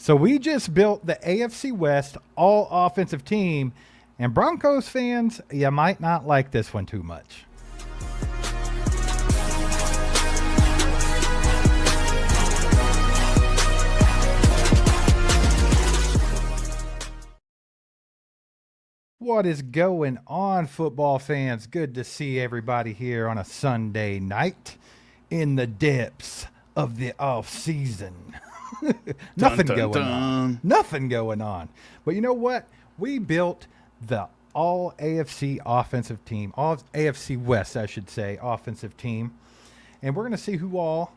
So we just built the AFC West All-Offensive team, and Broncos fans, you might not like this one too much. What is going on, football fans? Good to see everybody here on a Sunday night in the depths of the off season. Nothing going on. Nothing going on. But you know what? We built the all AFC offensive team, all AFC West, I should say, offensive team. And we're going to see who all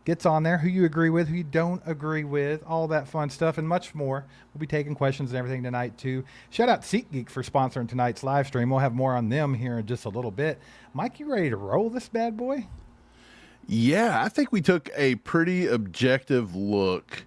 gets on there, who you agree with, who you don't agree with, all that fun stuff and much more. We'll be taking questions and everything tonight too. Shout out SeatGeek for sponsoring tonight's live stream. We'll have more on them here in just a little bit. Mike, you ready to roll this bad boy? Yeah, I think we took a pretty objective look.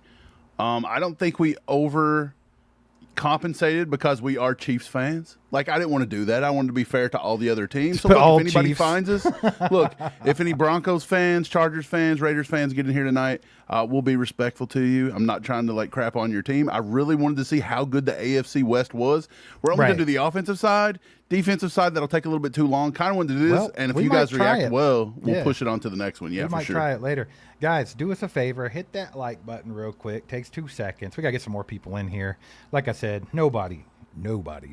I don't think we overcompensated because we are Chiefs fans. Like, I didn't want to do that. I wanted to be fair to all the other teams. So, look, if anybody finds us, look, if any Broncos fans, Chargers fans, Raiders fans get in here tonight, we'll be respectful to you. I'm not trying to, like, crap on your team. I really wanted to see how good the AFC West was. We're only going to do the offensive side. Defensive side, that'll take a little bit too long. Kind of wanted to do this, and if you guys react well, we'll push it on to the next one. Yeah, we might try it later. Guys, do us a favor. Hit that like button real quick. Takes 2 seconds. We got to get some more people in here. Like I said, nobody's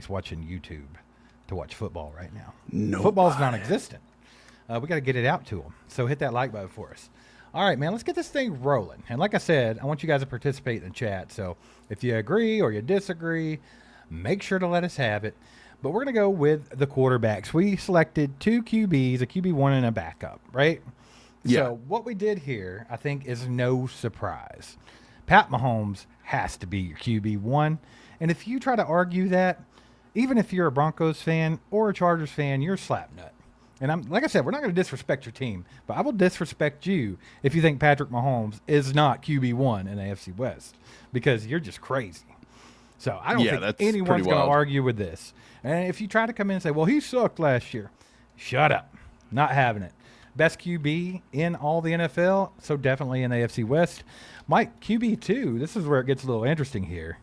watching YouTube to watch football right now. Football's non-existent. We got to get it out to them. So hit that like button for us. All right, man, let's get this thing rolling. And like I said, I want you guys to participate in the chat. So if you agree or you disagree, make sure to let us have it. But we're going to go with the quarterbacks. We selected 2 QBs, a QB1 and a backup, right? Yeah. So what we did here, I think, is no surprise. Pat Mahomes has to be your QB1. And if you try to argue that, even if you're a Broncos fan or a Chargers fan, you're a slapnut. And like I said, we're not going to disrespect your team, but I will disrespect you if you think Patrick Mahomes is not QB1 in the AFC West, because you're just crazy. So I don't think anyone's going to argue with this. And if you try to come in and say, well, he sucked last year, shut up. Not having it. Best QB in all the NFL, so definitely in the AFC West. Mike, QB2, this is where it gets a little interesting here.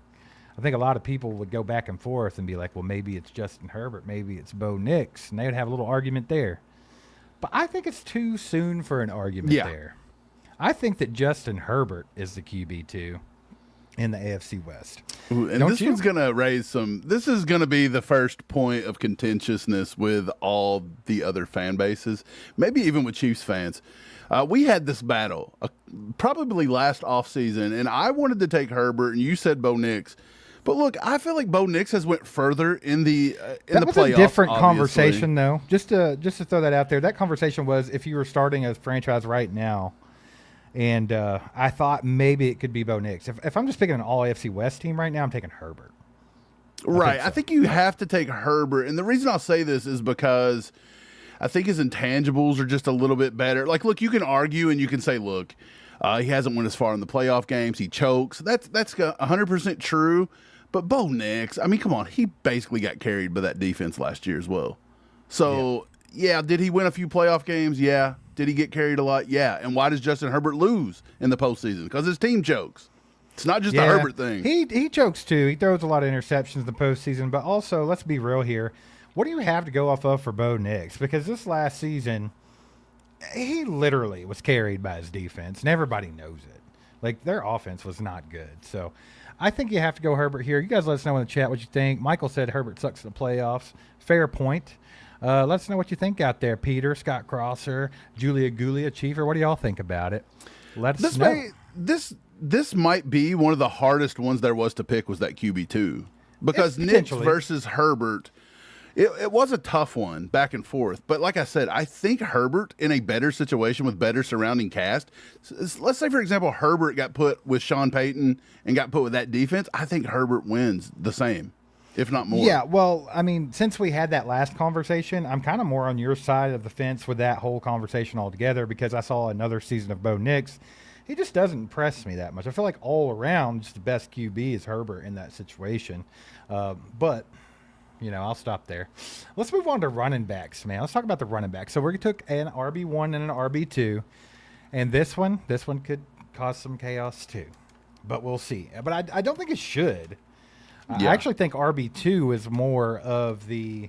I think a lot of people would go back and forth and be like, well, maybe it's Justin Herbert, maybe it's Bo Nix, and they would have a little argument there. But I think it's too soon for an argument there. I think that Justin Herbert is the QB2 in the AFC West. Ooh, and this one's going to raise some – this is going to be the first point of contentiousness with all the other fan bases, maybe even with Chiefs fans. We had this battle probably last offseason, and I wanted to take Herbert, and you said Bo Nix. But look, I feel like Bo Nix has went further in the playoffs. That was a different conversation, though. Just to throw that out there, that conversation was if you were starting a franchise right now, and I thought maybe it could be Bo Nix. If I'm just picking an all AFC West team right now, I'm taking Herbert. I think you have to take Herbert, and the reason I'll say this is because I think his intangibles are just a little bit better. Like, look, you can argue and you can say, look, he hasn't went as far in the playoff games. He chokes. That's 100% true. But Bo Nix, I mean, come on. He basically got carried by that defense last year as well. So, did he win a few playoff games? Yeah. Did he get carried a lot? Yeah. And why does Justin Herbert lose in the postseason? Because his team chokes. It's not just a Herbert thing. He chokes too. He throws a lot of interceptions in the postseason. But also, let's be real here. What do you have to go off of for Bo Nix? Because this last season, he literally was carried by his defense, and everybody knows it. Like, their offense was not good. So I think you have to go Herbert here. You guys let us know in the chat what you think. Michael said Herbert sucks in the playoffs. Fair point. Let us know what you think out there, Peter, Scott Crosser, Julia Gulia, Chiefer. What do y'all think about it? Let us know. This might be one of the hardest ones there was to pick, was that QB2. Because Nix versus Herbert, it was a tough one, back and forth. But like I said, I think Herbert in a better situation with better surrounding cast. Let's say, for example, Herbert got put with Sean Payton and got put with that defense. I think Herbert wins the same, if not more. Yeah, well, I mean, since we had that last conversation, I'm kind of more on your side of the fence with that whole conversation altogether, because I saw another season of Bo Nix. He just doesn't impress me that much. I feel like all around, just the best QB is Herbert in that situation. But I'll stop there. Let's move on to running backs, man. Let's talk about the running backs. So we took an RB1 and an RB2, and this one could cause some chaos too. but we'll see. But I don't think it should. Yeah. I actually think RB2 is more of the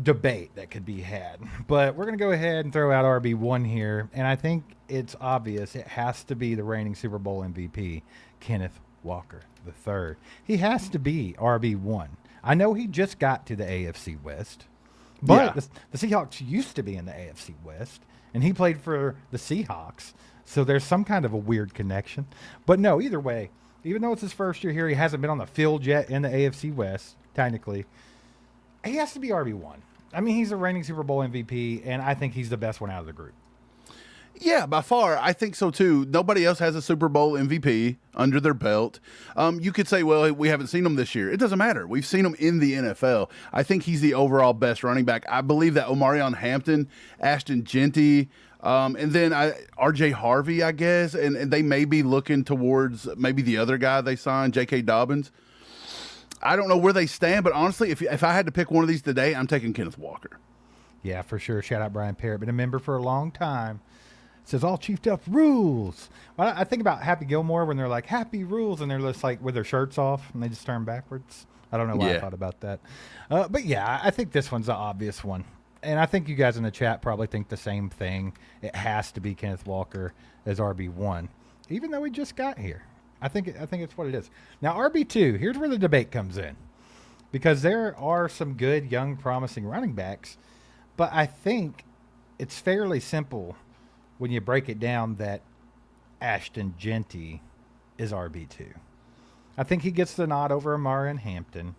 debate that could be had. But we're going to go ahead and throw out RB1 here, and I think it's obvious it has to be the reigning Super Bowl MVP, Kenneth Walker III. He has to be RB1. I know he just got to the AFC West, but the Seahawks used to be in the AFC West, and he played for the Seahawks, so there's some kind of a weird connection. But no, either way, even though it's his first year here, he hasn't been on the field yet in the AFC West, technically. He has to be RB1. I mean, he's the reigning Super Bowl MVP, and I think he's the best one out of the group. Yeah, by far. I think so, too. Nobody else has a Super Bowl MVP under their belt. You could say, well, we haven't seen him this year. It doesn't matter. We've seen him in the NFL. I think he's the overall best running back. I believe that Omarion Hampton, Ashton Genty, and then R.J. Harvey, I guess, and they may be looking towards maybe the other guy they signed, J.K. Dobbins. I don't know where they stand, but honestly, if I had to pick one of these today, I'm taking Kenneth Walker. Yeah, for sure. Shout out Brian Parrott. Been a member for a long time. Says all Chief Duff rules. Well, I think about Happy Gilmore when they're like Happy Rules, and they're just like with their shirts off and they just turn backwards. I don't know why I thought about that. But yeah, I think this one's the obvious one. And I think you guys in the chat probably think the same thing. It has to be Kenneth Walker as RB1, even though he just got here. I think it's what it is. Now, RB2, here's where the debate comes in. Because there are some good, young, promising running backs, but I think it's fairly simple when you break it down that Ashton Genty is RB2. I think he gets the nod over Omarion Hampton.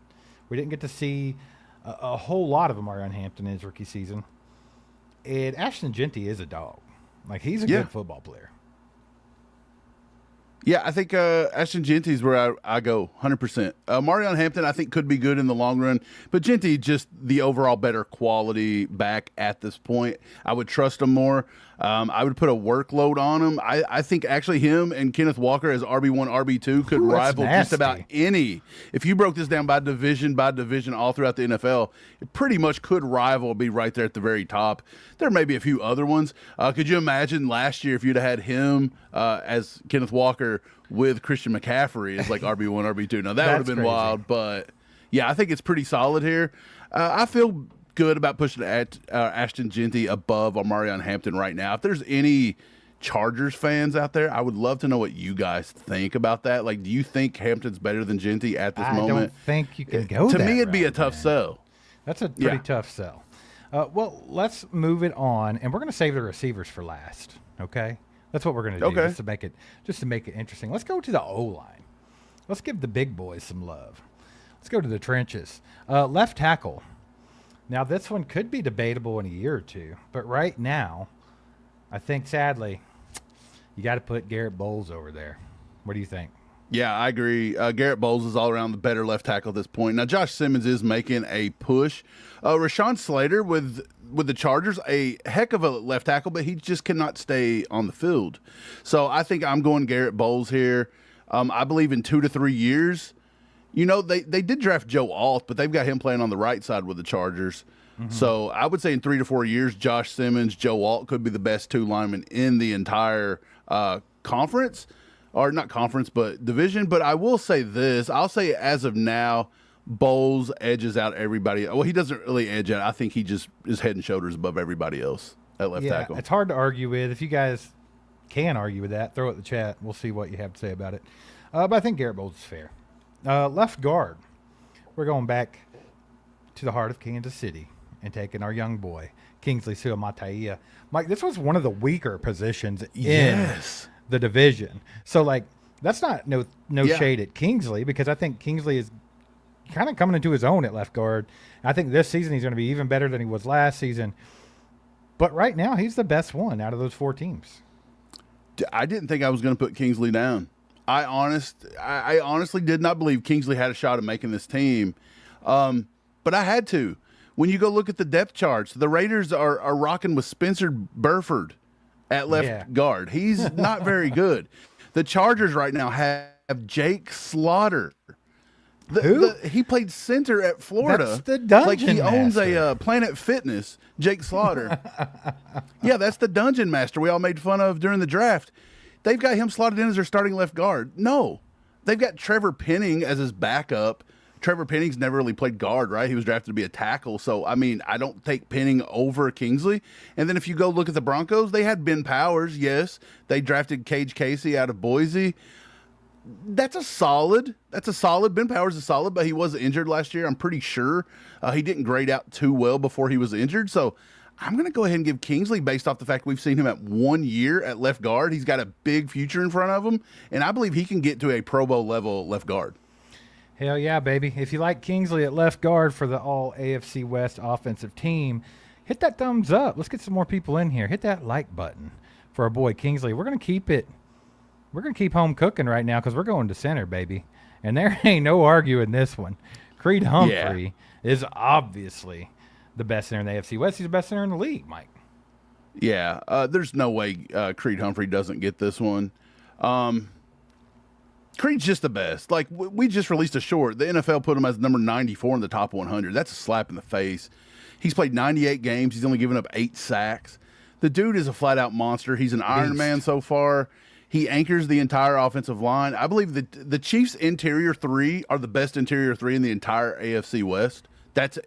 We didn't get to see a whole lot of Omarion Hampton in his rookie season. And Ashton Genty is a dog. Like, he's a good football player. Yeah, I think Ashton Genty is where I go, 100%. Omarion Hampton, I think, could be good in the long run, but Genty, just the overall better quality back at this point. I would trust him more. I would put a workload on him. I think actually him and Kenneth Walker as RB1, RB2 could rival just about any. If you broke this down by division all throughout the NFL, it pretty much could rival, be right there at the very top. There may be a few other ones. Could you imagine last year if you'd have had him as Kenneth Walker with Christian McCaffrey as like RB1, RB2? Now, that would have been crazy. Wild, but yeah, I think it's pretty solid here. I feel good about pushing Ashton Genty above Omarion Hampton right now. If there's any Chargers fans out there, I would love to know what you guys think about that. Like, do you think Hampton's better than Genty at this moment? I don't think you can go to that me, it'd be a route, tough sell. That's a pretty tough sell. Well, let's move it on, and we're going to save the receivers for last, okay? That's what we're going to do just to make it interesting. Let's go to the O-line. Let's give the big boys some love. Let's go to the trenches. Left tackle. Now, this one could be debatable in a year or two, but right now, I think, sadly, you got to put Garrett Bowles over there. What do you think? Yeah, I agree. Garrett Bowles is all around the better left tackle at this point. Now, Josh Simmons is making a push. Rashawn Slater with the Chargers, a heck of a left tackle, but he just cannot stay on the field. So I think I'm going Garrett Bowles here. I believe in 2 to 3 years. You know, they did draft Joe Alt, but they've got him playing on the right side with the Chargers. Mm-hmm. So I would say in 3 to 4 years, Josh Simmons, Joe Alt could be the best two linemen in the entire conference. Or not conference, but division. But I will say this. I'll say as of now, Bowles edges out everybody. Well, he doesn't really edge out. I think he just is head and shoulders above everybody else at left tackle. It's hard to argue with. If you guys can argue with that, throw it in the chat. We'll see what you have to say about it. But I think Garrett Bowles is fair. Left guard. We're going back to the heart of Kansas City and taking our young boy, Kingsley Suamataia. Mike, this was one of the weaker positions in the division. So, like, that's not no shade at Kingsley, because I think Kingsley is kind of coming into his own at left guard. I think this season he's going to be even better than he was last season. But right now, he's the best one out of those 4 teams. I didn't think I was going to put Kingsley down. I honestly did not believe Kingsley had a shot at making this team. But I had to. When you go look at the depth charts, the Raiders are rocking with Spencer Burford at left guard. He's not very good. The Chargers right now have Jake Slaughter. Who? He played center at Florida. That's the Dungeon Like, he owns Master. a Planet Fitness, Jake Slaughter. Yeah, that's the Dungeon Master we all made fun of during the draft. they've got him slotted in as their starting left guard. No, they've got Trevor Penning as his backup. Trevor Penning's never really played guard, right? He was drafted to be a tackle. So, I mean, I don't take Penning over Kingsley. And then if you go look at the Broncos, they had Ben Powers, yes. They drafted Cage Casey out of Boise. That's a solid. Ben Powers is solid, but he was injured last year, I'm pretty sure. He didn't grade out too well before he was injured. So I'm going to go ahead and give Kingsley, based off the fact we've seen him at 1 year at left guard. He's got a big future in front of him, and I believe he can get to a Pro Bowl level left guard. Hell yeah, baby. If you like Kingsley at left guard for the all AFC West offensive team, hit that thumbs up. Let's get some more people in here. Hit that like button for our boy Kingsley. We're going to keep home cooking right now because we're going to center, baby. And there ain't no arguing this one. Creed Humphrey is obviously the best center in the AFC West. He's the best center in the league, Mike. Yeah, there's no way Creed Humphrey doesn't get this one. Creed's just the best. Like, we just released a short. The NFL put him as number 94 in the top 100. That's a slap in the face. He's played 98 games. He's only given up 8 sacks. The dude is a flat-out monster. He's an Iron Man so far. He anchors the entire offensive line. I believe that the Chiefs' interior 3 are the best interior 3 in the entire AFC West. That's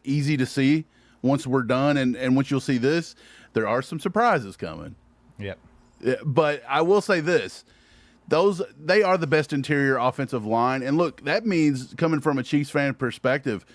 easy to see once we're done. And once you'll see this, there are some surprises coming. Yep. But I will say this. They are the best interior offensive line. And look, that means, coming from a Chiefs fan perspective,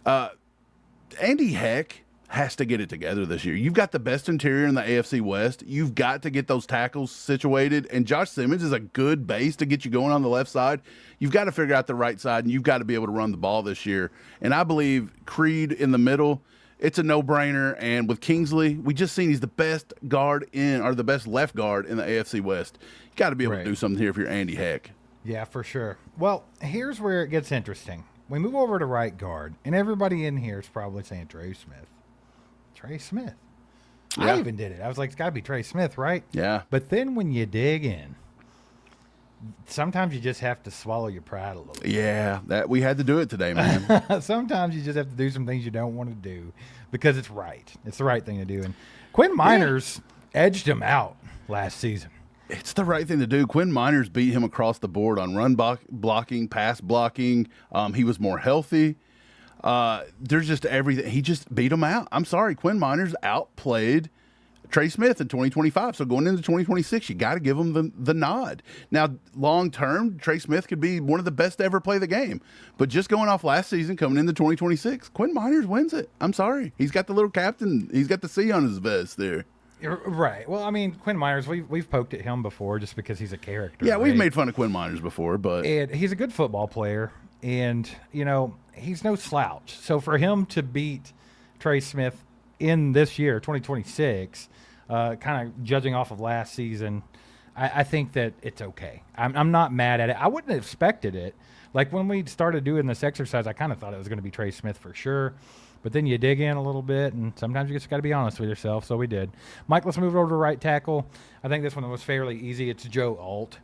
Andy Heck has to get it together this year. You've got the best interior in the AFC West. You've got to get those tackles situated. And Josh Simmons is a good base to get you going on the left side. You've got to figure out the right side, and you've got to be able to run the ball this year. And I believe Creed in the middle, it's a no-brainer. And with Kingsley, we just seen he's the best the best left guard in the AFC West. You got to be able to do something here if you're Andy Heck. Yeah, for sure. Well, here's where it gets interesting. We move over to right guard, and everybody in here is probably saying Trey Smith. Trey Smith. Yeah. I even did it. I was like, it's got to be Trey Smith, right? Yeah. But then when you dig in, sometimes you just have to swallow your pride a little bit. Yeah, that we had to do it today, man. Sometimes you just have to do some things you don't want to do because it's right. It's the right thing to do. And Quinn Miners edged him out last season. It's the right thing to do. Quinn Miners beat him across the board on run blocking, pass blocking. He was more healthy. There's just everything. He just beat him out. I'm sorry. Quinn Miners outplayed Trey Smith in 2025. So going into 2026, you got to give him the nod. Now, long term, Trey Smith could be one of the best to ever play the game. But just going off last season, coming into 2026, Quinn Miners wins it. I'm sorry. He's got the little captain. He's got the C on his vest there. Right. Well, I mean, Quinn Miners, we've poked at him before just because he's a character. Yeah, right? We've made fun of Quinn Miners before, but and he's a good football player, and he's no slouch. So for him to beat Trey Smith in this year, 2026, kind of judging off of last season, I think that it's okay. I'm not mad at it. I wouldn't have expected it. Like when we started doing this exercise, I kind of thought it was going to be Trey Smith for sure. But then you dig in a little bit, and sometimes you just got to be honest with yourself. So we did. Mike, let's move over to right tackle. I think this one was fairly easy. It's Joe Alt.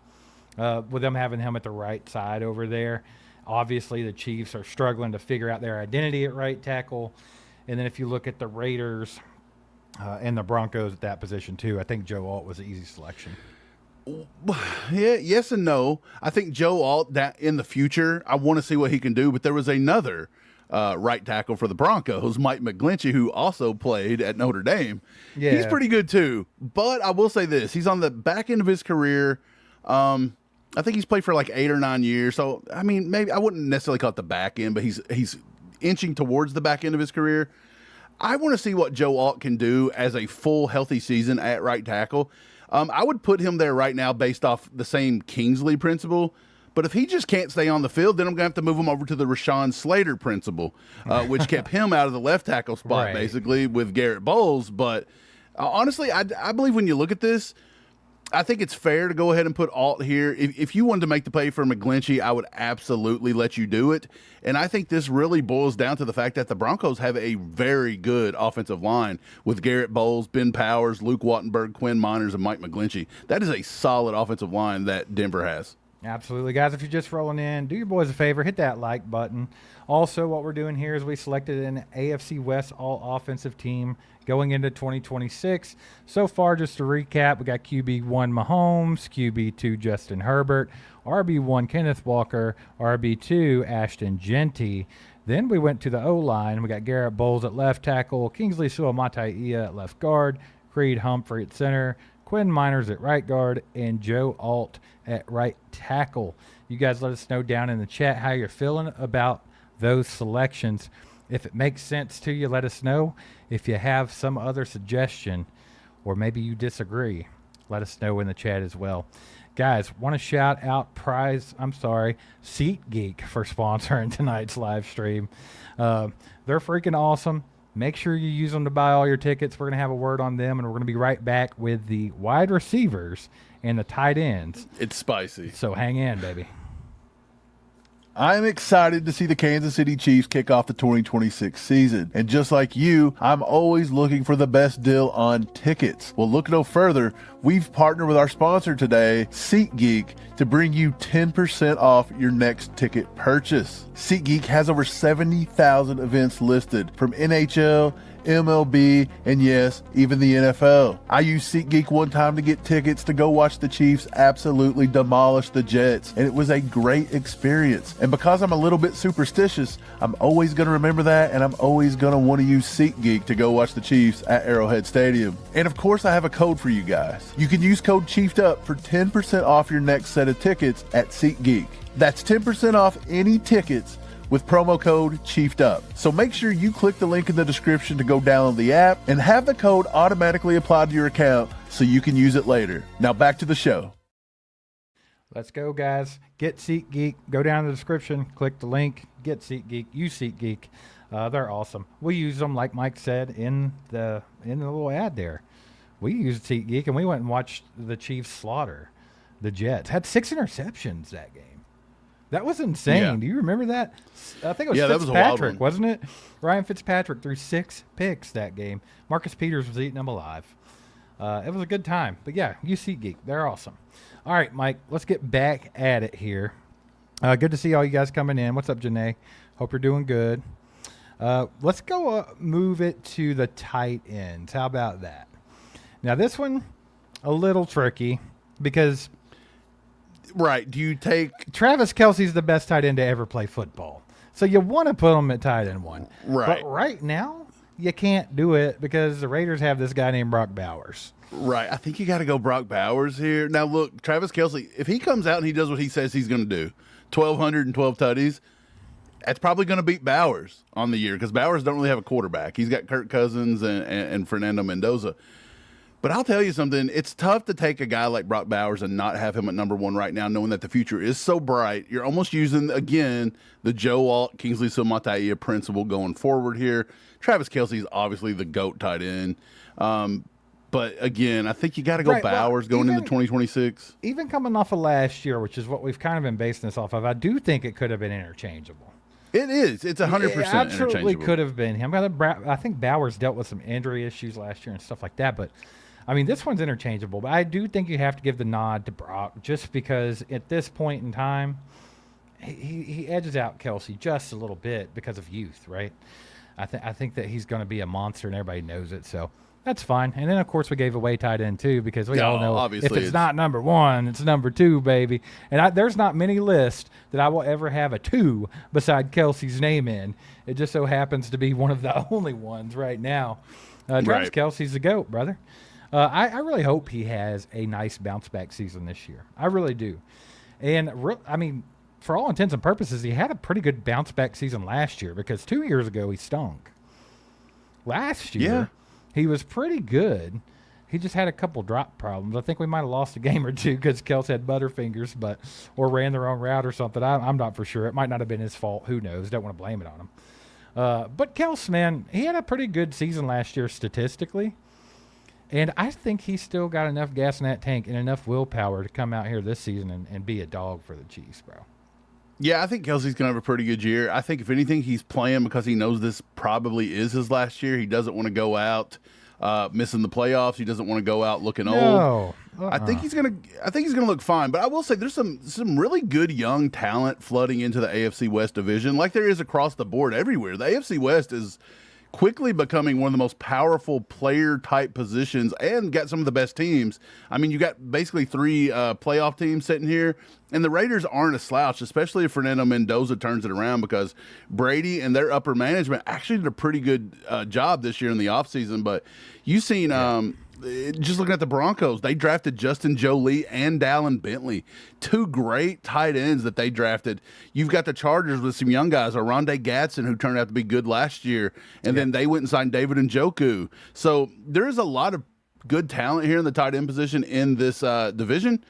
With them having him at the right side over there. Obviously, the Chiefs are struggling to figure out their identity at right tackle. And then if you look at the Raiders and the Broncos at that position too, I think Joe Alt was an easy selection. Yeah, yes and no. I think Joe Alt, that in the future, I want to see what he can do. But there was another right tackle for the Broncos, Mike McGlinchey, who also played at Notre Dame. Yeah. He's pretty good too. But I will say this, he's on the back end of his career. I think he's played for like 8 or 9 years. So, I mean, maybe I wouldn't necessarily call it the back end, but he's inching towards the back end of his career. I want to see what Joe Alt can do as a full healthy season at right tackle. I would put him there right now based off the same Kingsley principle. But if he just can't stay on the field, then I'm going to have to move him over to the Rashawn Slater principle, which kept him out of the left tackle spot, basically, with Garrett Bowles. But honestly, I believe when you look at this, I think it's fair to go ahead and put Alt here. If you wanted to make the play for McGlinchey, I would absolutely let you do it. And I think this really boils down to the fact that the Broncos have a very good offensive line with Garrett Bowles, Ben Powers, Luke Wattenberg, Quinn Miners, and Mike McGlinchey. That is a solid offensive line that Denver has. Absolutely, guys. If you're just rolling in, do your boys a favor, hit that like button. Also, what we're doing here is we selected an AFC West All-Offensive team going into 2026. So far, just to recap, we got QB1 Mahomes, QB2 Justin Herbert, RB1 Kenneth Walker, RB2 Ashton Genty. Then we went to the O-line. We got Garrett Bowles at left tackle, Kingsley Suamataia at left guard, Creed Humphrey at center, Quinn Miners at right guard, and Joe Alt at right tackle. You guys let us know down in the chat how you're feeling about those selections. If it makes sense to you, let us know. If you have some other suggestion or maybe you disagree, let us know in the chat as well. Guys, want to shout out SeatGeek for sponsoring tonight's live stream. They're freaking awesome. Make sure you use them to buy all your tickets. We're going to have a word on them, and we're going to be right back with the wide receivers and the tight ends. It's spicy. So hang in, baby. I'm excited to see the Kansas City Chiefs kick off the 2026 season. And just like you, I'm always looking for the best deal on tickets. Well, look no further. We've partnered with our sponsor today, SeatGeek, to bring you 10% off your next ticket purchase. SeatGeek has over 70,000 events listed, from NHL, MLB, and yes, even the NFL. I used SeatGeek one time to get tickets to go watch the Chiefs absolutely demolish the Jets, and it was a great experience. And because I'm a little bit superstitious, I'm always going to remember that, and I'm always going to want to use SeatGeek to go watch the Chiefs at Arrowhead Stadium. And of course, I have a code for you guys. You can use code CHIEFEDUP for 10% off your next set of tickets at SeatGeek. That's 10% off any tickets with promo code CHIEFEDUP. So make sure you click the link in the description to go download the app and have the code automatically applied to your account so you can use it later. Now back to the show. Let's go, guys. Get SeatGeek. Go down in the description. Click the link. Get SeatGeek. Use SeatGeek. They're awesome. We use them, like Mike said, in the little ad there. We used SeatGeek, and we went and watched the Chiefs slaughter the Jets. Had 6 interceptions that game. That was insane. Yeah. Do you remember that? I think it was Yeah, that was a wild Fitzpatrick, one. wasn't it? Ryan Fitzpatrick threw 6 picks that game. Marcus Peters was eating them alive. It was a good time. But yeah, you SeatGeek. They're awesome. All right, Mike, let's get back at it here. Good to see all you guys coming in. What's up, Janae? Hope you're doing good. Let's go move it to the tight ends. How about that? Now, this one, a little tricky because Right. Do you take Travis Kelce's the best tight end to ever play football. So you want to put him at tight end 1. Right. But right now, you can't do it because the Raiders have this guy named Brock Bowers. Right. I think you got to go Brock Bowers here. Now, look, Travis Kelce, if he comes out and he does what he says he's going to do, 1,212 tutties, that's probably going to beat Bowers on the year because Bowers don't really have a quarterback. He's got Kirk Cousins and Fernando Mendoza. But I'll tell you something. It's tough to take a guy like Brock Bowers and not have him at number 1 right now, knowing that the future is so bright. You're almost using, again, the Joe Alt, Kingsley Suamataia principle going forward here. Travis Kelce is obviously the GOAT tight end. But, again, I think you got to go Bowers going into 2026. Even coming off of last year, which is what we've kind of been basing this off of, I do think it could have been interchangeable. It is. It's 100% It absolutely interchangeable. could have been him. I think Bowers dealt with some injury issues last year and stuff like that, but I mean, this one's interchangeable, but I do think you have to give the nod to Brock just because at this point in time, he edges out Kelce just a little bit because of youth, right? I think that he's going to be a monster and everybody knows it, so that's fine. And then, of course, we gave away tight end, too, because we all know obviously if it's not number 1, it's number 2, baby. And there's not many lists that I will ever have a 2 beside Kelce's name in. It just so happens to be one of the only ones right now. Travis Right. Kelce's the GOAT, brother. I really hope he has a nice bounce-back season this year. I really do. And, I mean, for all intents and purposes, he had a pretty good bounce-back season last year because 2 years ago he stunk. Last year, he was pretty good. He just had a couple drop problems. I think we might have lost a game or two because Kels had butterfingers or ran the wrong route or something. I'm not for sure. It might not have been his fault. Who knows? Don't want to blame it on him. But Kels, man, he had a pretty good season last year statistically. And I think he's still got enough gas in that tank and enough willpower to come out here this season and be a dog for the Chiefs, bro. Yeah, I think Kelsey's going to have a pretty good year. I think, if anything, he's playing because he knows this probably is his last year. He doesn't want to go out missing the playoffs. He doesn't want to go out looking old. No. I think he's gonna look fine. But I will say there's some really good young talent flooding into the AFC West division, like there is across the board everywhere. The AFC West is quickly becoming one of the most powerful player type positions and got some of the best teams. I mean, you got basically 3 playoff teams sitting here, and the Raiders aren't a slouch, especially if Fernando Mendoza turns it around, because Brady and their upper management actually did a pretty good job this year in the offseason. But you've seen just looking at the Broncos, they drafted Justin Jolie and Dallin Bentley, 2 great tight ends that they drafted. You've got the Chargers with some young guys, Oronde Gadsden, who turned out to be good last year, and then they went and signed David Njoku. So there is a lot of good talent here in the tight end position in this division.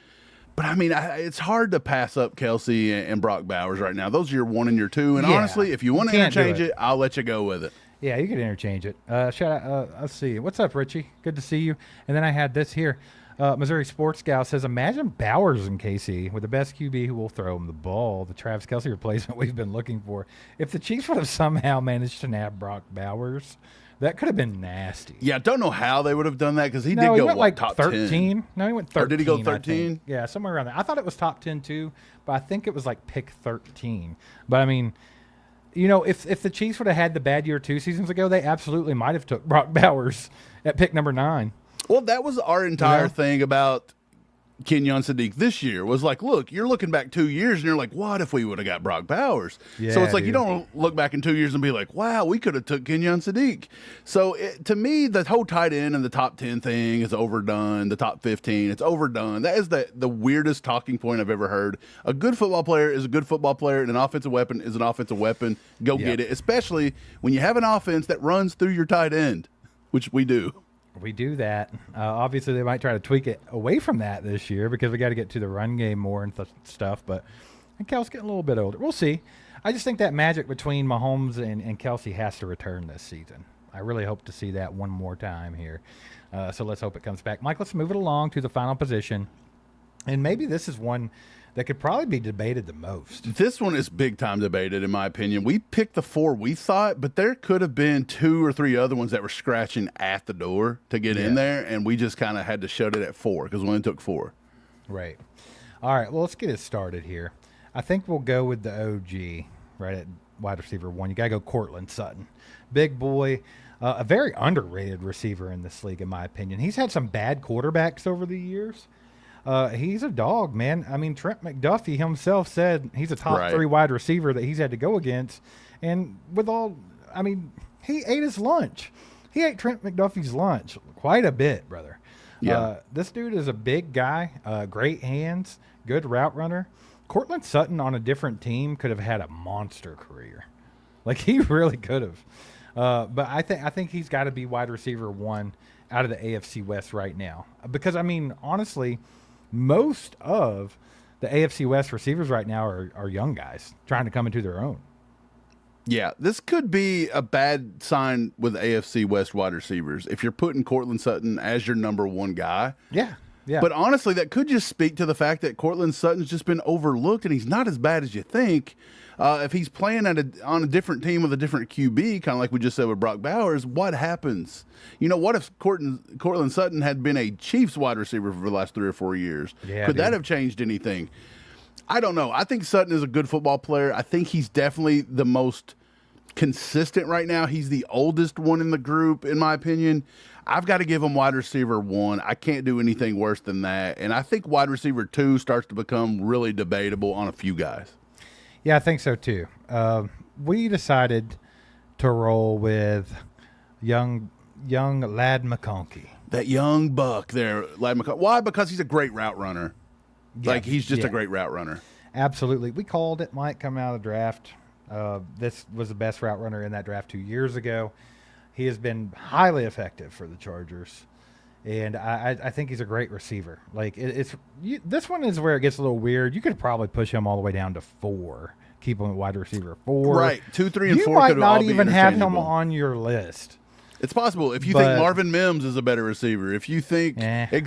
But, I mean, it's hard to pass up Kelsey and Brock Bowers right now. Those are your 1 and your 2. And honestly, if you want to interchange it, I'll let you go with it. Yeah, you could interchange it. Shout out. Let's see. What's up, Richie? Good to see you. And then I had this here. Missouri Sports Gal says, imagine Bowers in KC with the best QB who will throw him the ball, the Travis Kelce replacement we've been looking for. If the Chiefs would have somehow managed to nab Brock Bowers, that could have been nasty. Yeah, I don't know how they would have done that, because he did he go went like top 13. 10. No, he went 13. Or did he go 13? Yeah, somewhere around there. I thought it was top 10 too, but I think it was like pick 13. But I mean, you know, if the Chiefs would have had the bad year 2 seasons ago, they absolutely might have took Brock Bowers at pick number 9. Well, that was our entire thing about Kenyon Sadiq this year, was like, look, you're looking back 2 years and you're like, what if we would have got Brock Bowers? Yeah, so it's like, dude. you don't look back in 2 years and be like, wow, we could have took Kenyon Sadiq. So to me, the whole tight end and the top 10 thing is overdone. The top 15, it's overdone. That is the weirdest talking point I've ever heard. A good football player is a good football player, and an offensive weapon is an offensive weapon. Go get it, especially when you have an offense that runs through your tight end, which we do. We do that. Obviously, they might try to tweak it away from that this year because we got to get to the run game more and stuff. But Kel's getting a little bit older. We'll see. I just think that magic between Mahomes and Kelce has to return this season. I really hope to see that one more time here. So let's hope it comes back. Mike, let's move it along to the final position. And maybe this is one that could probably be debated the most. This one is big time debated, in my opinion. We picked the 4 we thought, but there could have been 2 or 3 other ones that were scratching at the door to get in there, and we just kind of had to shut it at 4 because we only took 4. Right. All right, well, let's get it started here. I think we'll go with the OG right at wide receiver 1. You got to go Courtland Sutton. Big boy, a very underrated receiver in this league, in my opinion. He's had some bad quarterbacks over the years. He's a dog, man. I mean, Trent McDuffie himself said he's a top 3 wide receiver that he's had to go against. And he ate his lunch. He ate Trent McDuffie's lunch quite a bit, brother. Yeah. This dude is a big guy, great hands, good route runner. Courtland Sutton on a different team could have had a monster career. Like, he really could have. But I think he's got to be wide receiver 1 out of the AFC West right now. Because, I mean, honestly, most of the AFC West receivers right now are young guys trying to come into their own. Yeah, this could be a bad sign with AFC West wide receivers if you're putting Courtland Sutton as your number 1 guy. Yeah. But honestly, that could just speak to the fact that Courtland Sutton's just been overlooked, and he's not as bad as you think. If he's playing on a different team with a different QB, kind of like we just said with Brock Bowers, what happens? You know, what if Courtland Sutton had been a Chiefs wide receiver for the last 3 or 4 years? Yeah, could that have changed anything? I don't know. I think Sutton is a good football player. I think he's definitely the most consistent right now. He's the oldest one in the group, in my opinion. I've got to give him wide receiver 1. I can't do anything worse than that. And I think wide receiver 2 starts to become really debatable on a few guys. Yeah, I think so too. We decided to roll with young Lad McConkey. That young buck there, Lad McConkey. Why? Because he's a great route runner. Like, he's just a great route runner. Absolutely. We called it, Mike, coming out of the draft. This was the best route runner in that draft 2 years ago. He has been highly effective for the Chargers. And I think he's a great receiver. Like, this one is where it gets a little weird. You could probably push him all the way down to 4. Keep him at wide receiver 4. Right. 2, 3, and 4 You might could not all be even have him interchangeable. on your list. It's possible. If you think Marvin Mims is a better receiver, if you think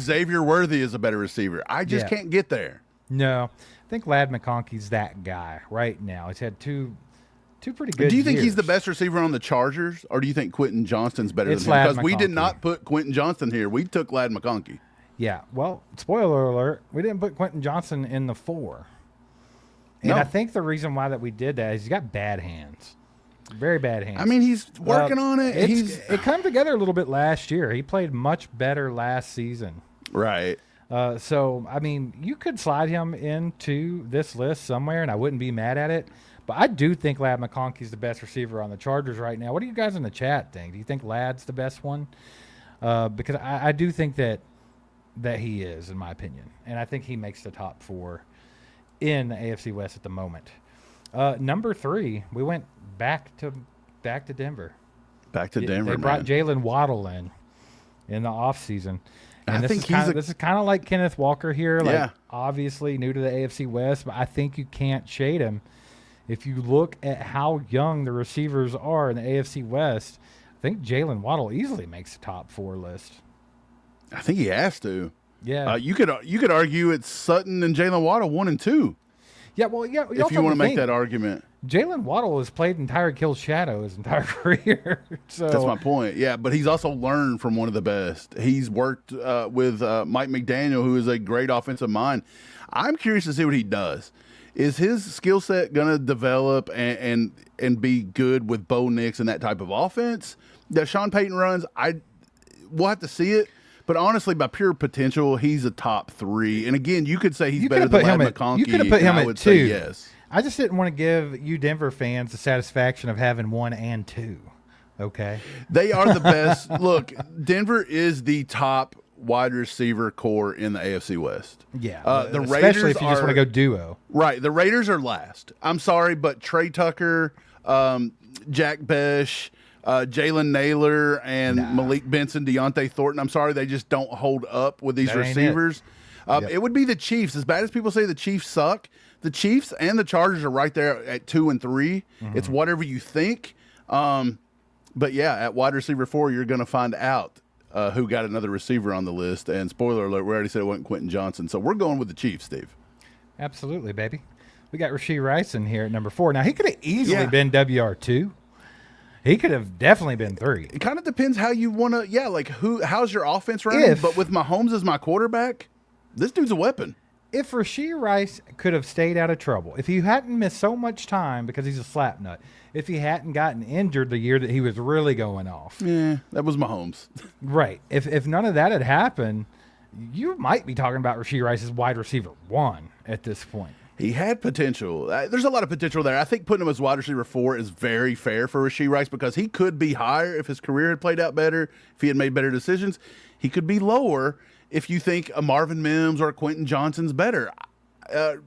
Xavier Worthy is a better receiver, I just can't get there. No. I think Lad McConkey's that guy right now. He's had two Two pretty good Do you think years. he's the best receiver on the Chargers, or do you think Quentin Johnston's better It's than him? Ladd Because we did McConkey. not put Quentin Johnston here. We took Ladd McConkey. Yeah. Well, spoiler alert, we didn't put Quentin Johnson in the 4. And No. I think the reason why that we did that is he's got bad hands. Very bad hands. I mean, he's working on it. It came together a little bit last year. He played much better last season. Right. So, I mean, you could slide him into this list somewhere, and I wouldn't be mad at it. But I do think Ladd McConkey's the best receiver on the Chargers right now. What do you guys in the chat think? Do you think Ladd's the best one? Because I do think that he is, in my opinion. And I think he makes the top 4 in the AFC West at the moment. Number 3, we went back to Denver. Back to Denver, They brought man. Jalen Waddle in the offseason. And I think this is kind of like Kenneth Walker here. Like, Yeah. obviously new to the AFC West, but I think you can't shade him. If you look at how young the receivers are in the AFC West, I think Jalen Waddle easily makes the top 4 list. I think he has to. Yeah. You could argue it's Sutton and Jalen Waddle 1 and 2 Yeah, well, yeah. if you want to make that argument. Jalen Waddle has played in Tyreek Hill's shadow his entire career. So That's my point. Yeah, but he's also learned from one of the best. He's worked with Mike McDaniel, who is a great offensive mind. I'm curious to see what he does. Is his skill set going to develop and be good with Bo Nix and that type of offense that Sean Payton runs? We'll have to see it. But honestly, by pure potential, he's a top 3. And again, you could say he's better than Ladd McConkey. You could have put him and I at would 2. say yes. I just didn't want to give you Denver fans the satisfaction of having 1 and 2. Okay. They are the best. Look, Denver is the top wide receiver core in the AFC West. Yeah. The especially Raiders if you just want to go duo. Right. The Raiders are last. I'm sorry, but Trey Tucker, Jack Besh, Jalen Naylor, and Malik Benson, Deontay Thornton. I'm sorry, they just don't hold up with these That ain't receivers. It would be the Chiefs. As bad as people say the Chiefs suck, the Chiefs and the Chargers are right there at 2 and 3. It's whatever you think. But yeah, at wide receiver 4, you're going to find out who got another receiver on the list. And spoiler alert, we already said it wasn't Quentin Johnson. So we're going with the Chiefs, Steve. Absolutely, baby. We got Rashee Rice in here at number 4. Now, he could have easily Yeah. been WR2. He could have definitely been 3. It kind of depends how you want to, how's your offense running? But with Mahomes as my quarterback, this dude's a weapon. If Rashee Rice could have stayed out of trouble, if he hadn't missed so much time because he's a slap nut, if he hadn't gotten injured the year that he was really going off. Yeah, that was Mahomes. Right. If none of that had happened, you might be talking about Rashee Rice as wide receiver 1 at this point. He had potential. There's a lot of potential there. I think putting him as wide receiver 4 is very fair for Rashee Rice because he could be higher if his career had played out better, if he had made better decisions. He could be lower if you think a Marvin Mims or a Quentin Johnson's better. I'm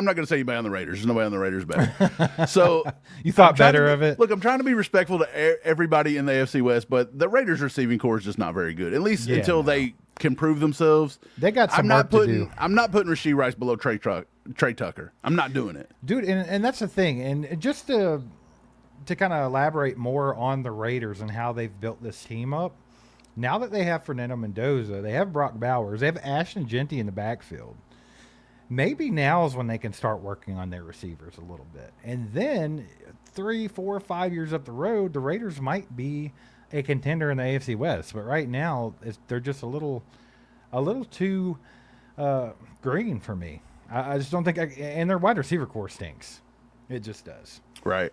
not going to say anybody on the Raiders. There's nobody on the Raiders better. So You thought better of it? Look, I'm trying to be respectful to everybody in the AFC West, but the Raiders receiving core is just not very good, at least until they can prove themselves. They got some I'm not work to putting do. I'm not putting Rashee Rice below Trey Tucker. I'm not doing it. Dude, and that's the thing. And just to kind of elaborate more on the Raiders and how they've built this team up, now that they have Fernando Mendoza, they have Brock Bowers, they have Ashton Genty in the backfield. Maybe now is when they can start working on their receivers a little bit. And then 3, 4, 5 years up the road, the Raiders might be a contender in the AFC West. But right now, they're just a little too green for me. I just don't think and their wide receiver core stinks. It just does. Right.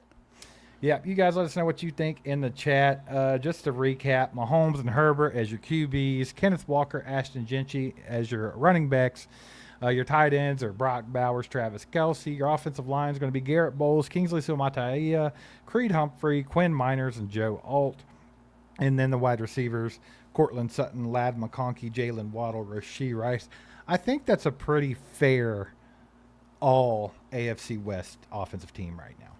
Yeah, you guys let us know what you think in the chat. Just to recap, Mahomes and Herbert as your QBs, Kenneth Walker, Ashton Genty as your running backs. Your tight ends are Brock Bowers, Travis Kelce. Your offensive line is going to be Garrett Bowles, Kingsley Suamataia, Creed Humphrey, Quinn Miners, and Joe Alt. And then the wide receivers, Cortland Sutton, Ladd McConkey, Jalen Waddle, Rashee Rice. I think that's a pretty fair all AFC West offensive team right now.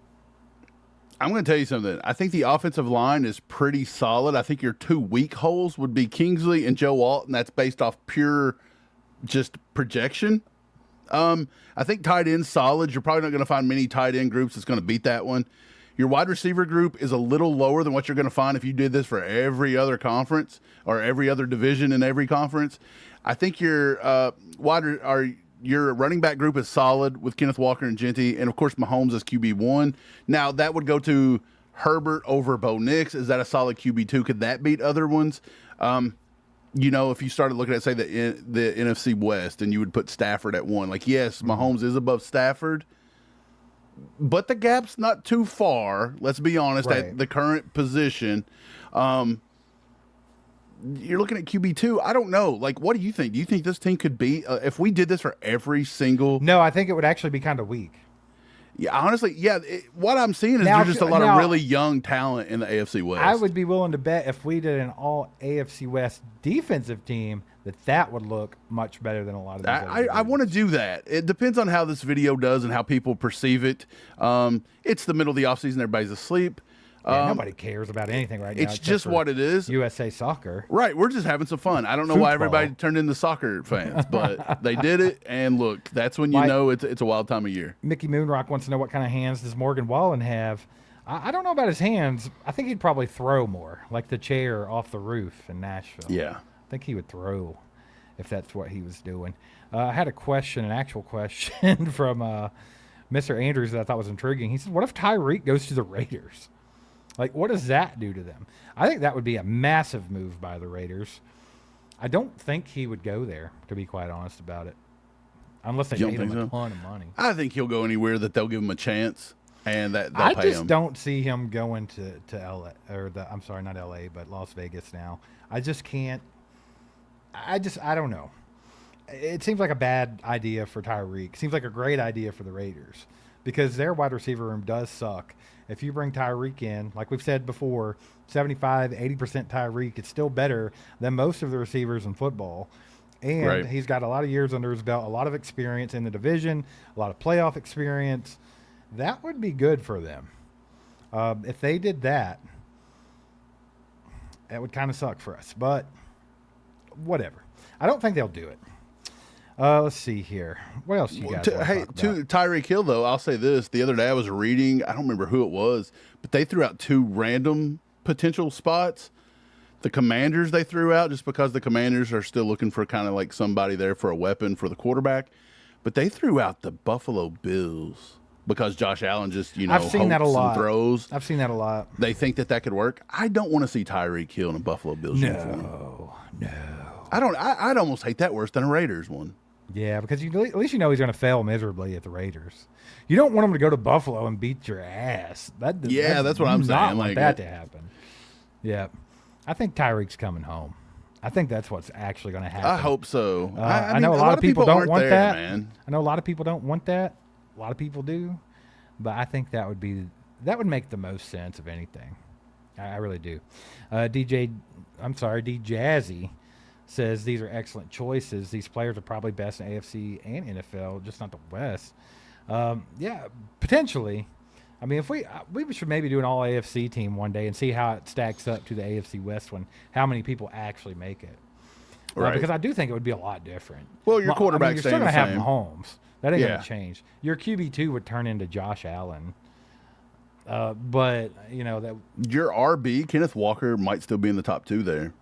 I'm going to tell you something. I think the offensive line is pretty solid. I think your 2 weak holes would be Kingsley and Joe Alt, and that's based off pure just projection. I think tight end solid. You're probably not going to find many tight end groups that's going to beat that one. Your wide receiver group is a little lower than what you're going to find if you did this for every other conference or every other division in every conference. I think your your running back group is solid with Kenneth Walker and Genty, and of course Mahomes as QB1. Now that would go to Herbert over Bo Nix. Is that a solid QB2? Could that beat other ones? If you started looking at, say, the NFC West, and you would put Stafford at 1, like, yes, Mahomes is above Stafford, but the gap's not too far. Let's be honest, at the current position. You're looking at QB2. I don't know. Like, what do you think? Do you think this team could beat if we did this for every single? No, I think it would actually be kind of weak. Yeah, honestly, yeah. What I'm seeing is there's just a lot of really young talent in the AFC West. I would be willing to bet if we did an all AFC West defensive team that would look much better than a lot of these. I want to do that. It depends on how this video does and how people perceive it. It's the middle of the offseason. Everybody's asleep. Yeah, nobody cares about anything right now. It's just what it is. USA Soccer. Right. We're just having some fun. I don't know why everybody turned into soccer fans, but they did it. And look, that's when you know it's a wild time of year. Mickey Moonrock wants to know what kind of hands does Morgan Wallen have. I don't know about his hands. I think he'd probably throw more, like the chair off the roof in Nashville. Yeah. I think he would throw if that's what he was doing. I had an actual question from Mr. Andrews that I thought was intriguing. He said, what if Tyreek goes to the Raiders? Like, what does that do to them? I think that would be a massive move by the Raiders. I don't think he would go there, to be quite honest about it, unless they paid him a ton of money. I think he'll go anywhere that they'll give him a chance, and that they'll I pay him. I just don't see him going to L.A. I'm sorry, not L.A., but Las Vegas now. I just can't. I don't know. It seems like a bad idea for Tyreek. Seems like a great idea for the Raiders because their wide receiver room does suck. If you bring Tyreek in, like we've said before, 75, 80% Tyreek, it's still better than most of the receivers in football. And he's got a lot of years under his belt, a lot of experience in the division, a lot of playoff experience. That would be good for them. If they did that, that would kind of suck for us. But whatever. I don't think they'll do it. Let's see here. What else you guys want to talk about? To Tyreek Hill, though, I'll say this. The other day I was reading, I don't remember who it was, but they threw out 2 random potential spots. The Commanders they threw out just because the Commanders are still looking for kind of like somebody there for a weapon for the quarterback. But they threw out the Buffalo Bills because Josh Allen just, I've seen that a lot. Throws. I've seen that a lot. They think that could work. I don't want to see Tyreek Hill in a Buffalo Bills uniform. No. I'd almost hate that worse than a Raiders one. Yeah, because at least you know he's going to fail miserably at the Raiders. You don't want him to go to Buffalo and beat your ass. That's what I'm saying. I want that to happen. Yeah. I think Tyreek's coming home. I think that's what's actually going to happen. I hope so. I know a lot of people don't want that. Man. I know a lot of people don't want that. A lot of people do. But I think that would make the most sense of anything. I really do. D Jazzy says these are excellent choices. These players are probably best in AFC and NFL, just not the West. Yeah, potentially. I mean, if we should maybe do an all AFC team one day and see how it stacks up to the AFC West one. How many people actually make it? Right. Because I do think it would be a lot different. Well, your quarterback, you're still going to have Mahomes. That ain't going to change. Your QB2 would turn into Josh Allen. But that your RB Kenneth Walker might still be in the top 2 there.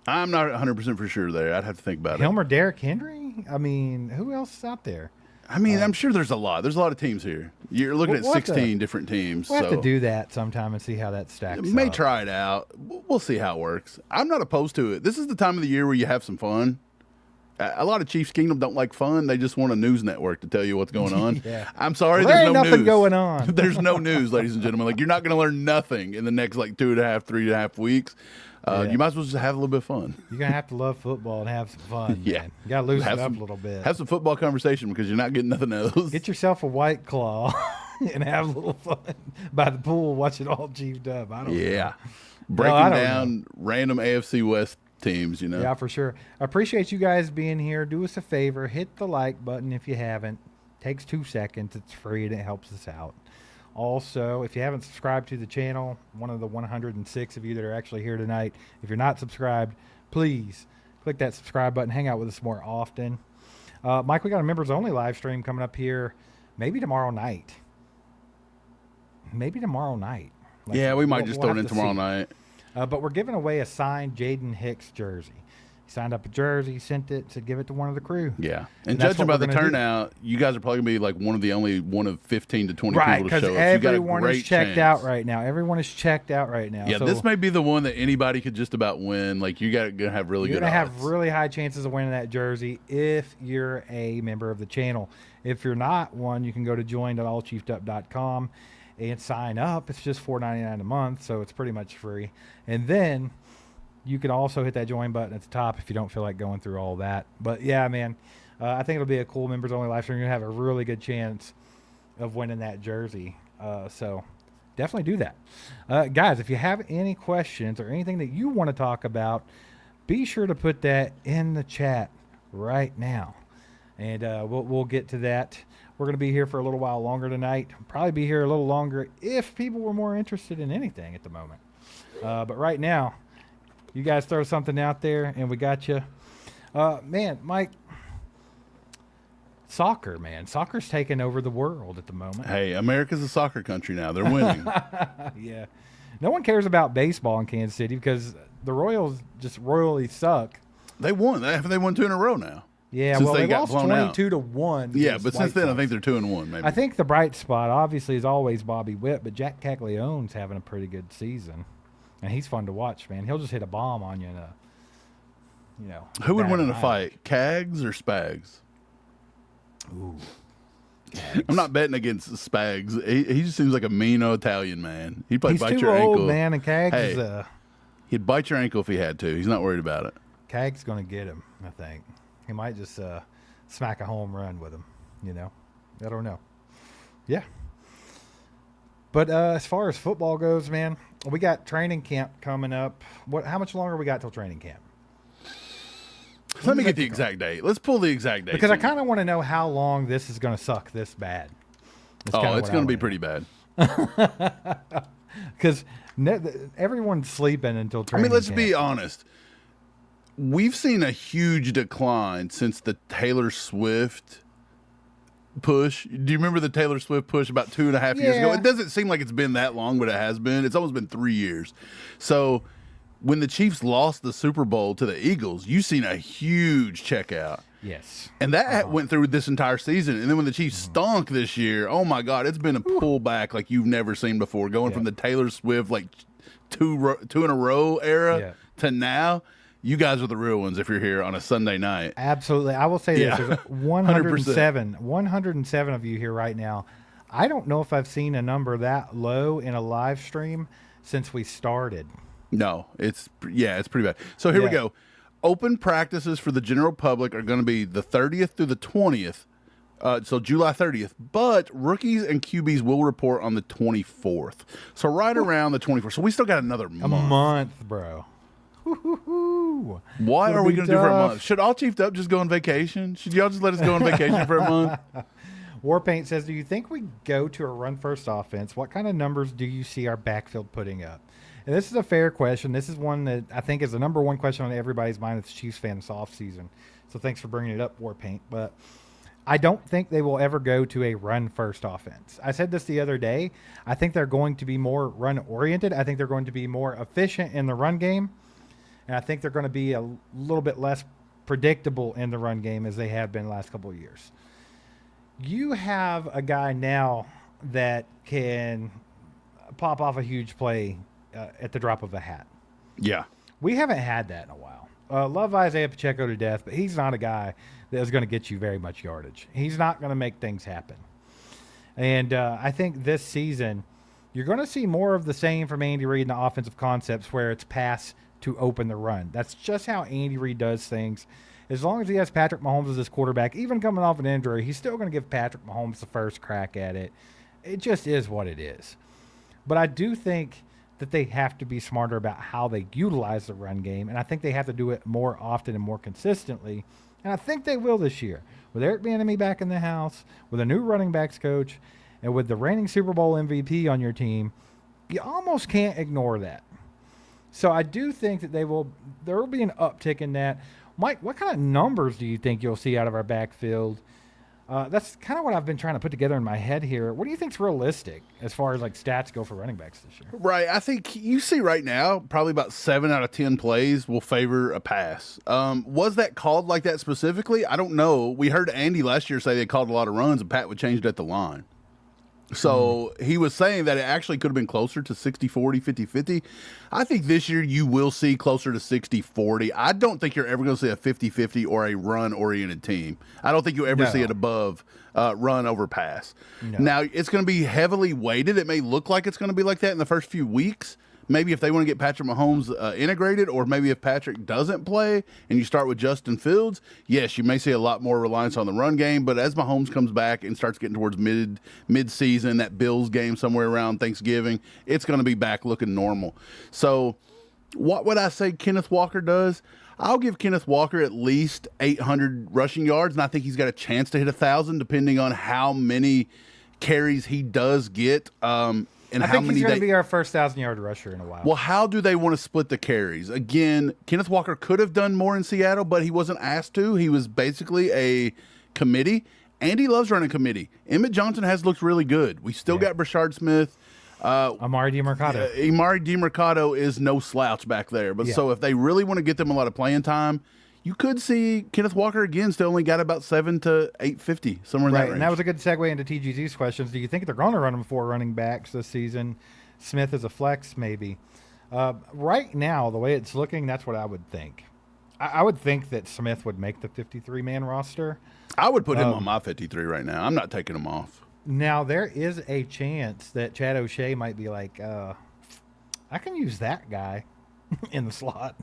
I'm not 100% for sure there. I'd have to think about him or Derrick Henry. I mean, who else is out there? I mean, I'm sure there's a lot. There's a lot of teams here. You're looking at 16 different teams. We'll have to do that sometime and see how that stacks up. May try it out. We'll see how it works. I'm not opposed to it. This is the time of the year where you have some fun. A lot of Chiefs Kingdom don't like fun. They just want a news network to tell you what's going on. Yeah. I'm sorry, there there's ain't no nothing news going on. There's no news, ladies and gentlemen. Like, you're not going to learn nothing in the next 2.5, 3.5 weeks. You might as well just have a little bit of fun. You're going to have to love football and have some fun. Yeah. Man. You got to loosen it up a little bit. Have some football conversation because you're not getting nothing else. Get yourself a White Claw and have a little fun by the pool, watch it all chiefed up. I don't know. Breaking down random AFC West teams, Yeah, for sure. I appreciate you guys being here. Do us a favor. Hit the like button if you haven't. Takes 2 seconds. It's free and it helps us out. Also, if you haven't subscribed to the channel, one of the 106 of you that are actually here tonight, if you're not subscribed, please click that subscribe button. Hang out with us more often. Mike, we got a members-only live stream coming up here maybe tomorrow night. We might just throw it in tomorrow night. But we're giving away a signed Jaden Hicks jersey. signed up a jersey, sent it, said give it to one of the crew. Yeah. And that's judging what by we're the gonna do. turnout, you guys are probably going to be like one of 15 to 20 Right, people to because show up. So you got a everyone great is checked chance. out right now. Everyone is checked out right now. Yeah, so this may be the one that anybody could just about win. Like, you got to have really you're good going to odds. have really high chances of winning that jersey if you're a member of the channel. If you're not one, you can go to join.allchiefedup.com and sign up. It's just $4.99 a month, so it's pretty much free. And then you can also hit that join button at the top if you don't feel like going through all that. But yeah, man, I think it'll be a cool members only live stream. You're going to have a really good chance of winning that jersey. So definitely do that. Guys, if you have any questions or anything that you want to talk about, be sure to put that in the chat right now. And we'll get to that. We're going to be here for a little while longer tonight. Probably be here a little longer if people were more interested in anything at the moment. But right now, you guys throw something out there, and we got you. Man, Mike, soccer, man. Soccer's taking over the world at the moment. Hey, America's a soccer country now. They're winning. Yeah. No one cares about baseball in Kansas City because the Royals just royally suck. They won. They won 2 in a row now. Yeah, Since well, they they got lost blown out. 22-1. Yeah, against but White since then, I Sox. think they're 2-1, maybe. I think the bright spot, obviously, is always Bobby Witt, but Jack Caglianone's having a pretty good season. And he's fun to watch, man. He'll just hit a bomb on you in a, Who would bad win in a night. fight, Cags or Spags? Ooh. I'm not betting against Spags. He just seems like a mean Italian man. He'd probably He's bite too your old, ankle. man, and Cags Hey. is He'd bite your ankle if he had to. He's not worried about it. Cag's going to get him, I think. He might just smack a home run with him, I don't know. Yeah. But as far as football goes, man, we got training camp coming up. How much longer we got till training camp? Let me get the exact date. Let's pull the exact date. Because I kind of want to know how long this is going to suck this bad. It's going to be pretty bad. Because everyone's sleeping until I training mean, let's camp. be honest. We've seen a huge decline since the Taylor Swift push. Do you remember the Taylor Swift push about 2.5 years ago? Yeah. It doesn't seem like it's been that long, but it has been. It's almost been 3 years. So when the Chiefs lost the Super Bowl to the Eagles, you've seen a huge checkout. Yes. And that went through this entire season. And then when the Chiefs stunk this year, oh my God, it's been a pullback like you've never seen before. Going from the Taylor Swift like two in a row era to now. You guys are the real ones if you're here on a Sunday night. Absolutely. I will say Yeah. this. There's 107 of you here right now. I don't know if I've seen a number that low in a live stream since we started. No, it's pretty bad. So here we go. Open practices for the general public are going to be the 30th through the 20th. So July 30th, but rookies and QBs will report on the 24th. So right around the 24th. So we still got another month. A month, bro. Woo-hoo-hoo. Why It'll are we be going to do for a tough. month? Should All Chiefed Up just go on vacation? Should y'all just let us go on vacation for a month? Warpaint says, do you think we go to a run-first offense? What kind of numbers do you see our backfield putting up? And this is a fair question. This is one that I think is the number one question on everybody's mind as Chiefs fans this offseason. So thanks for bringing it up, Warpaint. But I don't think they will ever go to a run-first offense. I said this the other day. I think they're going to be more run-oriented. I think they're going to be more efficient in the run game. And I think they're going to be a little bit less predictable in the run game as they have been the last couple of years. You have a guy now that can pop off a huge play at the drop of a hat. Yeah. We haven't had that in a while. Love Isaiah Pacheco to death, but he's not a guy that is going to get you very much yardage. He's not going to make things happen. And I think this season, you're going to see more of the same from Andy Reid in the offensive concepts where it's pass to open the run. That's just how Andy Reid does things. As long as he has Patrick Mahomes as his quarterback, even coming off an injury, he's still going to give Patrick Mahomes the first crack at it. It just is what it is. But I do think that they have to be smarter about how they utilize the run game, and I think they have to do it more often and more consistently, and I think they will this year. With Eric Bieniemy back in the house, with a new running backs coach, and with the reigning Super Bowl MVP on your team, you almost can't ignore that. So I do think that there will be an uptick in that. Mike, what kind of numbers do you think you'll see out of our backfield That's kind of what I've been trying to put together in my head here. What do you think's realistic as far as like stats go for running backs this year? Right. I think you see right now, probably about 7 out of 10 plays will favor a pass. Was that called like that specifically? I don't know. We heard Andy last year say they called a lot of runs and Pat would change it at the line. So he was saying that it actually could have been closer to 60-40, 50-50. I think this year you will see closer to 60-40. I don't think you're ever going to see a 50-50 or a run-oriented team. I don't think you'll ever see it above run over pass. No. Now, it's going to be heavily weighted. It may look like it's going to be like that in the first few weeks. Maybe if they want to get Patrick Mahomes integrated, or maybe if Patrick doesn't play and you start with Justin Fields, yes, you may see a lot more reliance on the run game. But as Mahomes comes back and starts getting towards mid-season, that Bills game somewhere around Thanksgiving, it's going to be back looking normal. So what would I say Kenneth Walker does? I'll give Kenneth Walker at least 800 rushing yards, and I think he's got a chance to hit 1,000 depending on how many carries he does get. And I think he's going to be our first 1,000-yard rusher in a while. Well, how do they want to split the carries? Again, Kenneth Walker could have done more in Seattle, but he wasn't asked to. He was basically a committee. Andy loves running committee. Emmett Johnson has looked really good. We still got Brashard Smith. Amari DiMercado. Amari DiMercado is no slouch back there. But so if they really want to get them a lot of playing time, you could see Kenneth Walker again still only got about 7 to 850, somewhere in that range. And that was a good segue into TGZ's questions. Do you think they're going to run him 4 running backs this season? Smith is a flex, maybe. Right now, the way it's looking, that's what I would think. I would think that Smith would make the 53-man roster. I would put him on my 53 right now. I'm not taking him off. Now, there is a chance that Chad O'Shea might be like, I can use that guy in the slot.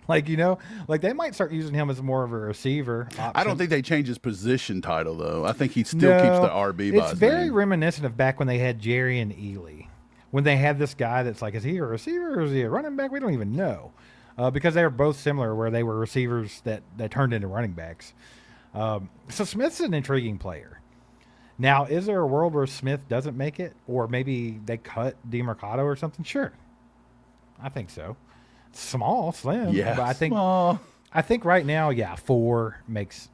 Like, they might start using him as more of a receiver option. I don't think they change his position title, though. I think he still keeps the RB by his It's very name. reminiscent of back when they had Jerry and Ely. When they had this guy that's like, is he a receiver or is he a running back? We don't even know. Because they were both similar where they were receivers that turned into running backs. So Smith's an intriguing player. Now, is there a world where Smith doesn't make it? Or maybe they cut DiMercado or something? Sure. I think so. Small, slim. Yeah, but I think small. I think right now, 4 makes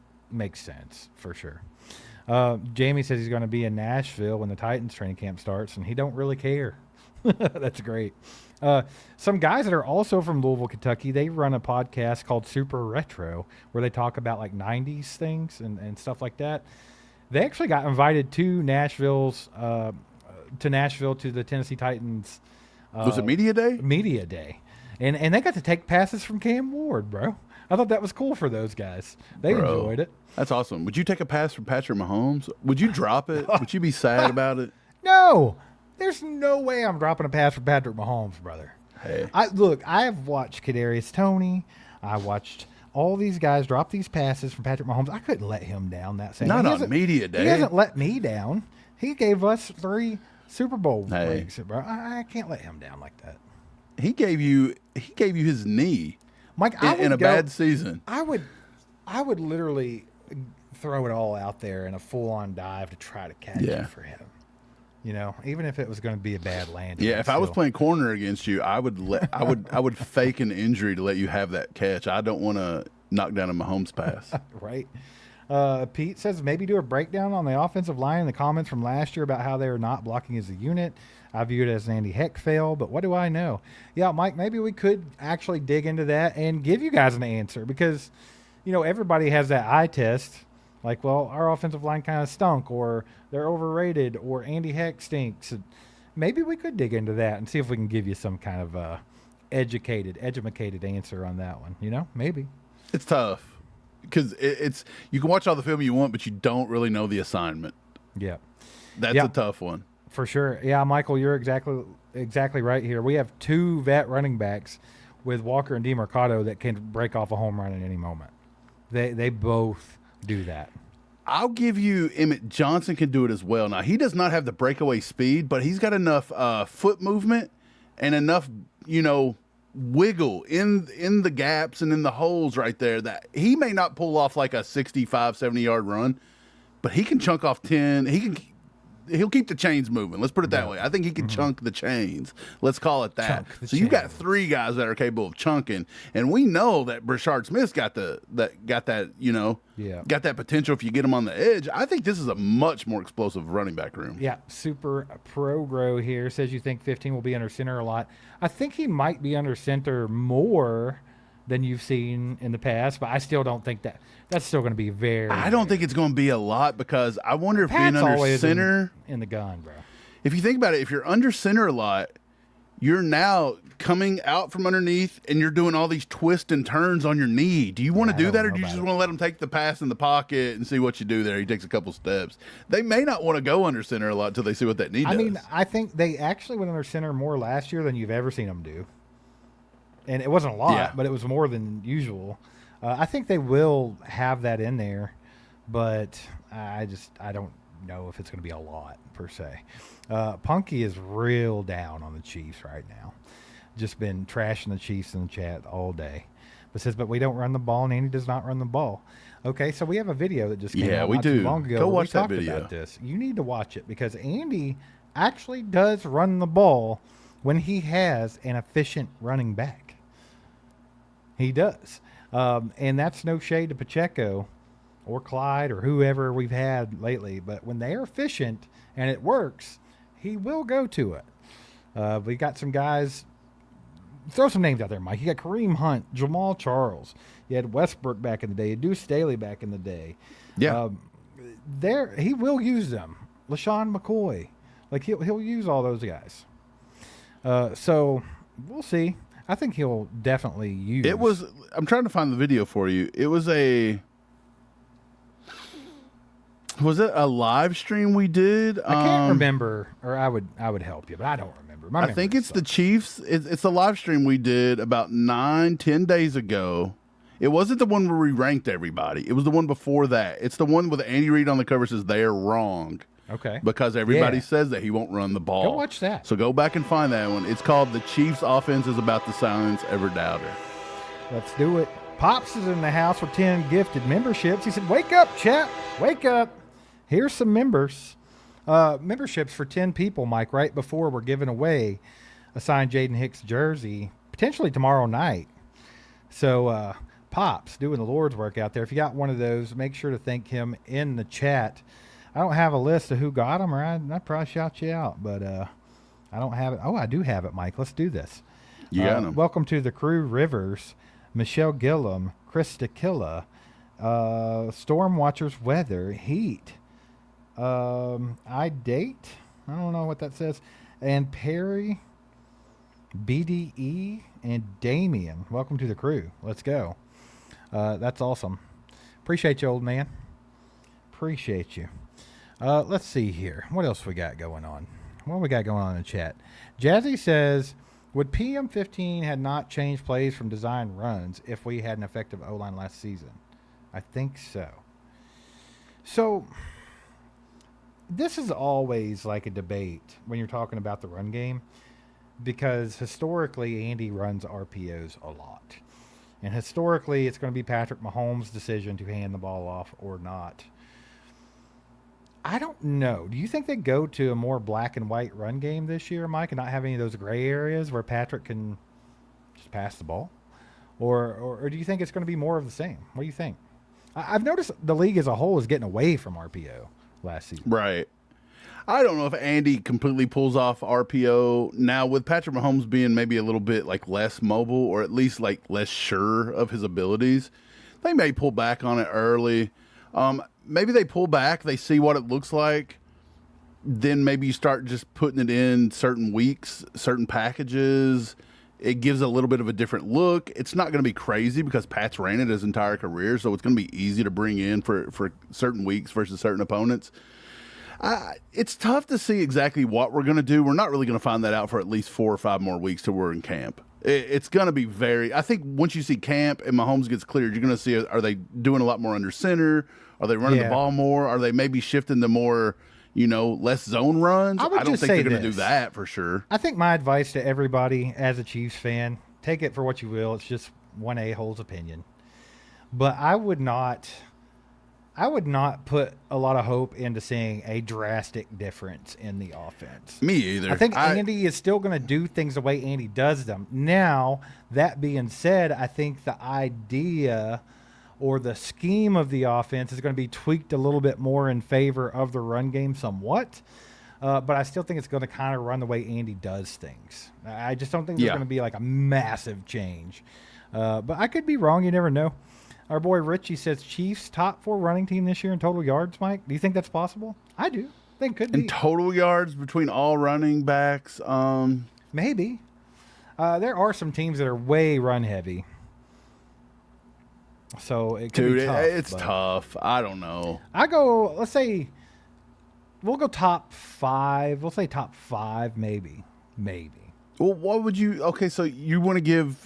sense for sure. Jamie says he's going to be in Nashville when the Titans training camp starts, and he don't really care. That's great. Some guys that are also from Louisville, Kentucky, they run a podcast called Super Retro where they talk about like 90s things and stuff like that. They actually got invited to Nashville to the Tennessee Titans. Was it Media Day? Media Day. And they got to take passes from Cam Ward, bro. I thought that was cool for those guys. They enjoyed it. That's awesome. Would you take a pass from Patrick Mahomes? Would you drop it? Would you be sad about it? No. There's no way I'm dropping a pass from Patrick Mahomes, brother. Hey. I have watched Kadarius Toney. I watched all these guys drop these passes from Patrick Mahomes. I couldn't let him down that same. Not on Media Day. He hasn't let me down. He gave us 3 Super Bowl rings, bro. I can't let him down like that. He gave you his knee, Mike, in a bad season. I would literally throw it all out there in a full-on dive to try to catch it for him. Even if it was going to be a bad landing. Yeah, if I was playing corner against you, I would fake an injury to let you have that catch. I don't want to knock down a Mahomes pass. Right. Pete says maybe do a breakdown on the offensive line in the comments from last year about how they are not blocking as a unit. I view it as an Andy Heck fail, but what do I know? Yeah, Mike, maybe we could actually dig into that and give you guys an answer because, everybody has that eye test. Like, well, our offensive line kind of stunk or they're overrated or Andy Heck stinks. Maybe we could dig into that and see if we can give you some kind of educated answer on that one. Maybe. It's tough because it's you can watch all the film you want, but you don't really know the assignment. Yeah. That's a tough one. For sure. Yeah, Michael, you're exactly right here. We have 2 vet running backs with Walker and DiMercado that can break off a home run at any moment. They both do that. I'll give you Emmett Johnson can do it as well. Now, he does not have the breakaway speed, but he's got enough foot movement and enough, wiggle in the gaps and in the holes right there that he may not pull off like a 65, 70-yard run, but he can chunk off 10. he'll keep the chains moving. Let's put it that way. I think he can chunk the chains. Let's call it that. So you got 3 guys that are capable of chunking, and we know that Brashard Smith's got that potential if you get him on the edge. I think this is a much more explosive running back room. Yeah, Super Pro Grow here says you think 15 will be under center a lot. I think he might be under center more than you've seen in the past, but I still don't think that's still going to be very. I don't think it's going to be a lot, because I wonder if Pat's being under always center in the gun, bro. If you think about it, if you're under center a lot, you're now coming out from underneath and you're doing all these twists and turns on your knee. Do you want to do that, or do you just want to let him take the pass in the pocket and see what you do there? He takes a couple steps. They may not want to go under center a lot until they see what that knee does. I mean, I think they actually went under center more last year than you've ever seen them do. And it wasn't a lot, but it was more than usual. I think they will have that in there, but I don't know if it's going to be a lot per se. Punky is real down on the Chiefs right now. Just been trashing the Chiefs in the chat all day. But says, but we don't run the ball, and Andy does not run the ball. Okay, so we have a video that just came out not too long ago. Go watch that video. About this. You need to watch it, because Andy actually does run the ball when he has an efficient running back. He does. And that's no shade to Pacheco or Clyde or whoever we've had lately. But when they are efficient and it works, he will go to it. We got some guys. Throw some names out there, Mike. You got Kareem Hunt, Jamal Charles. You had Westbrook back in the day. You had Deuce Staley back in the day. Yeah. He will use them. LaShawn McCoy. Like, he'll use all those guys. So we'll see. I think he'll definitely use. I'm trying to find the video for you. Was it a live stream we did? I can't remember, or I would help you, but I don't remember. I think it's the Chiefs. It's a live stream we did about 9-10 days ago. It wasn't the one where we ranked everybody. It was the one before that. It's the one with Andy Reid on the cover says they're wrong. Okay. Because everybody says that he won't run the ball. Go watch that. So go back and find that one. It's called The Chiefs Offense is About to Silence Every Doubter. Let's do it. Pops is in the house with 10 gifted memberships. He said, wake up, chat. Wake up. Here's some memberships for 10 people, Mike, right before we're giving away a signed Jaden Hicks jersey, potentially tomorrow night. So, Pops doing the Lord's work out there. If you got one of those, make sure to thank him in the chat. I don't have a list of who got them, or I'd probably shout you out, but I don't have it. Oh, I do have it, Mike. Let's do this. You got them. Welcome to the crew, Rivers, Michelle Gillum, Krista Killa, Storm Watchers Weather, Heat, I Date, I don't know what that says, and Perry, BDE, and Damien. Welcome to the crew. Let's go. That's awesome. Appreciate you, old man. Appreciate you. Let's see here. What else we got going on? What we got going on in the chat? Jazzy says, would PM15 had not changed plays from design runs if we had an effective O-line last season? I think so. So this is always like a debate when you're talking about the run game, because historically Andy runs RPOs a lot. And historically it's going to be Patrick Mahomes' decision to hand the ball off or not. I don't know. Do you think they go to a more black and white run game this year, Mike, and not have any of those gray areas where Patrick can just pass the ball? Or do you think it's going to be more of the same? What do you think? I've noticed the league as a whole is getting away from RPO last season. Right. I don't know if Andy completely pulls off RPO now, with Patrick Mahomes being maybe a little bit like less mobile, or at least like less sure of his abilities. They may pull back on it early. Maybe they pull back, they see what it looks like, then maybe you start just putting it in certain weeks, certain packages. It gives a little bit of a different look. It's not going to be crazy because Pat's ran it his entire career, so it's going to be easy to bring in for certain weeks versus certain opponents. It's tough to see exactly what we're going to do. We're not really going to find that out for at least 4 or 5 more weeks till we're in camp. It's going to be I think once you see camp and Mahomes gets cleared, you're going to see, are they doing a lot more under center? Are they running the ball more? Are they maybe shifting to more, less zone runs? I don't think they're going to do that for sure. I think my advice to everybody as a Chiefs fan, take it for what you will. It's just one a-hole's opinion. But I would not I would not put a lot of hope into seeing a drastic difference in the offense. Me either. I think Andy is still going to do things the way Andy does them. Now, that being said, I think the idea or the scheme of the offense is going to be tweaked a little bit more in favor of the run game somewhat. But I still think it's going to kind of run the way Andy does things. I just don't think there's going to be like a massive change. But I could be wrong. You never know. Our boy Richie says Chiefs top 4 running team this year in total yards, Mike. Do you think that's possible? I do. I think it could be. In total yards between all running backs? Maybe. There are some teams that are way run heavy. So it could be tough. It's tough. I don't know. Let's say, we'll go top 5. We'll say top 5, maybe. Well, what would you, okay, so you want to give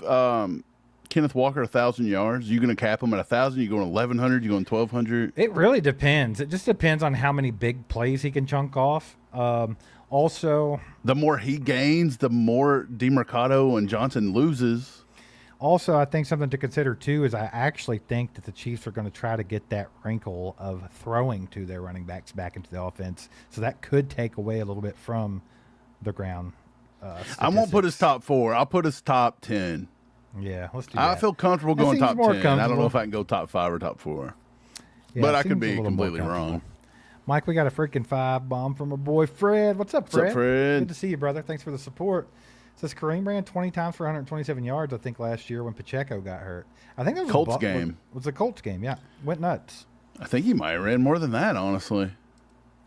Kenneth Walker 1,000 yards? You going to cap him at 1,000? You going 1,100? You going 1,200? It really depends. It just depends on how many big plays he can chunk off. Also, the more he gains, the more DeMercado and Johnson loses. Also, I think something to consider, too, is I actually think that the Chiefs are going to try to get that wrinkle of throwing to their running backs back into the offense. So that could take away a little bit from the ground. I won't put his top 4. I'll put his top 10. Yeah, let's do that. I feel comfortable going top 10. I don't know if I can go top 5 or top 4. Yeah, but I could be completely wrong. Mike, we got a freaking 5 bomb from our boy Fred. What's up, Fred? What's up, Fred? Good to see you, brother. Thanks for the support. It says Kareem ran 20 times for 127 yards, I think, last year when Pacheco got hurt. I think that was Colts game. Was the Colts game, yeah. Went nuts. I think he might have ran more than that, honestly.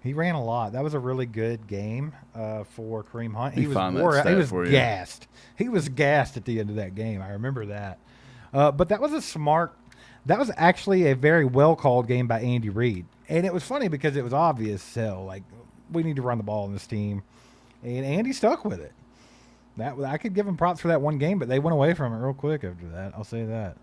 He ran a lot. That was a really good game for Kareem Hunt. He was gassed. He was gassed at the end of that game. I remember that. But that was actually a very well-called game by Andy Reid. And it was funny because it was obvious, so, like, we need to run the ball in this team. And Andy stuck with it. I could give him props for that one game, but they went away from it real quick after that. I'll say that.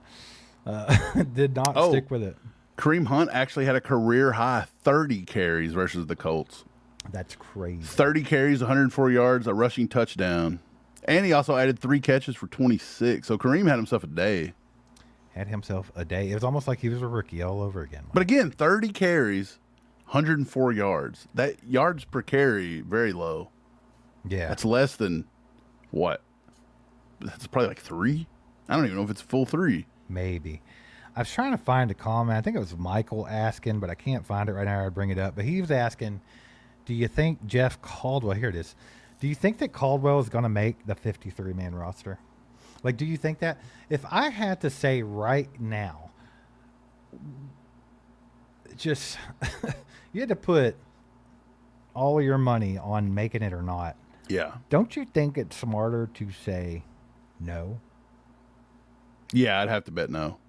Did not stick with it. Kareem Hunt actually had a career-high 30 carries versus the Colts. That's crazy. 30 carries, 104 yards, a rushing touchdown. And he also added 3 catches for 26. So Kareem had himself a day. It was almost like he was a rookie all over again. But again, 30 carries, 104 yards. That yards per carry, very low. Yeah. That's less than, what? That's probably like 3? I don't even know if it's full 3. Maybe. I was trying to find a comment. I think it was Michael asking, but I can't find it right now. I'd bring it up. But he was asking, do you think Jeff Caldwell, here it is. Do you think that Caldwell is going to make the 53-man roster? Like, do you think that? If I had to say right now, just you had to put all of your money on making it or not. Yeah. Don't you think it's smarter to say no? Yeah, I'd have to bet no.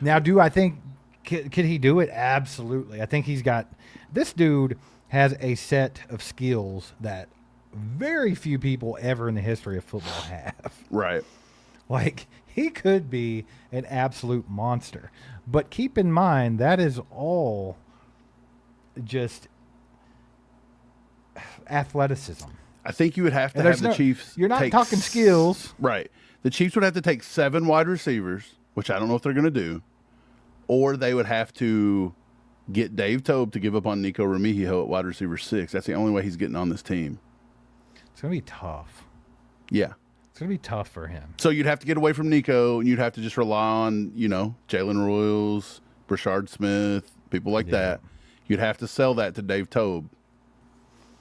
Now, do I think could he do it? Absolutely. I think he's got – this dude has a set of skills that very few people ever in the history of football have. Right. Like, he could be an absolute monster. But keep in mind, that is all just athleticism. I think you would have to have the Chiefs. You're not talking skills. Right. The Chiefs would have to take 7 wide receivers, which I don't know if they're going to do, or they would have to get Dave Toub to give up on Nico Remigio at wide receiver 6. That's the only way he's getting on this team. It's going to be tough. Yeah. It's going to be tough for him. So you'd have to get away from Nico, and you'd have to just rely on, Jalen Royals, Brashard Smith, people like that. You'd have to sell that to Dave Toub.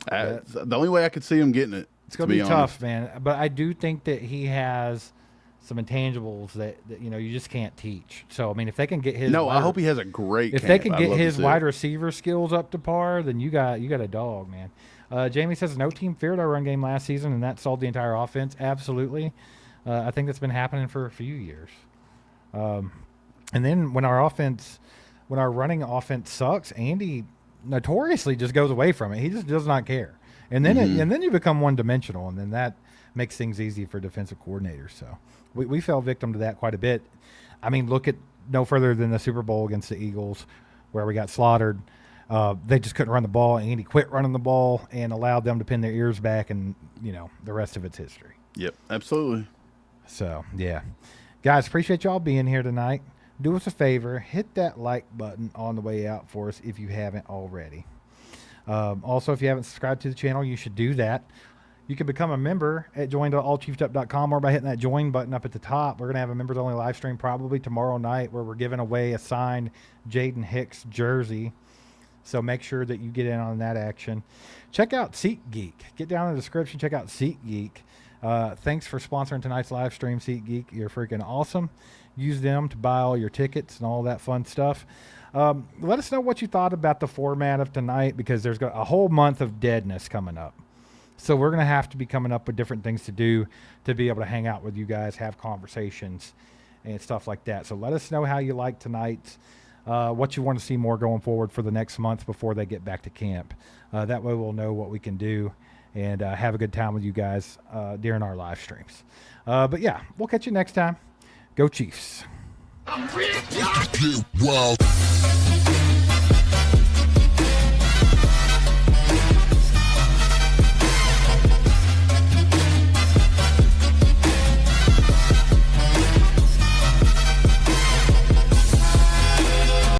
The only way I could see him getting it. It's going to be tough, man. But I do think that he has some intangibles that you just can't teach. So, I mean, if they can get his I hope he has a great If camp. they can get his wide receiver skills up to par, then you got a dog, man. Jamie says no team feared our run game last season, and that solved the entire offense. Absolutely. I think that's been happening for a few years. And then when our running offense sucks, Andy notoriously just goes away from it. He just does not care. And then and then you become one-dimensional, and then that makes things easy for defensive coordinators. So we fell victim to that quite a bit. I mean, look at no further than the Super Bowl against the Eagles where we got slaughtered. They just couldn't run the ball, and Andy quit running the ball and allowed them to pin their ears back, and, the rest of it's history. Yep, absolutely. So, yeah. Guys, appreciate y'all being here tonight. do us a favor, hit that like button on the way out for us if you haven't already. Also, if you haven't subscribed to the channel, you should do that. You can become a member at join.allchievedup.com or by hitting that join button up at the top. We're going to have a members only live stream probably tomorrow night where we're giving away a signed Jaden Hicks jersey. So make sure that you get in on that action. Check out SeatGeek. Get down in the description. Check out SeatGeek. Thanks for sponsoring tonight's live stream, SeatGeek. You're freaking awesome. Use them to buy all your tickets and all that fun stuff. Let us know what you thought about the format of tonight because there's a whole month of deadness coming up. So we're going to have to be coming up with different things to do to be able to hang out with you guys, have conversations, and stuff like that. So let us know how you like tonight, what you want to see more going forward for the next month before they get back to camp. That way we'll know what we can do and have a good time with you guys during our live streams. But, yeah, we'll catch you next time. Go Chiefs. Get wild.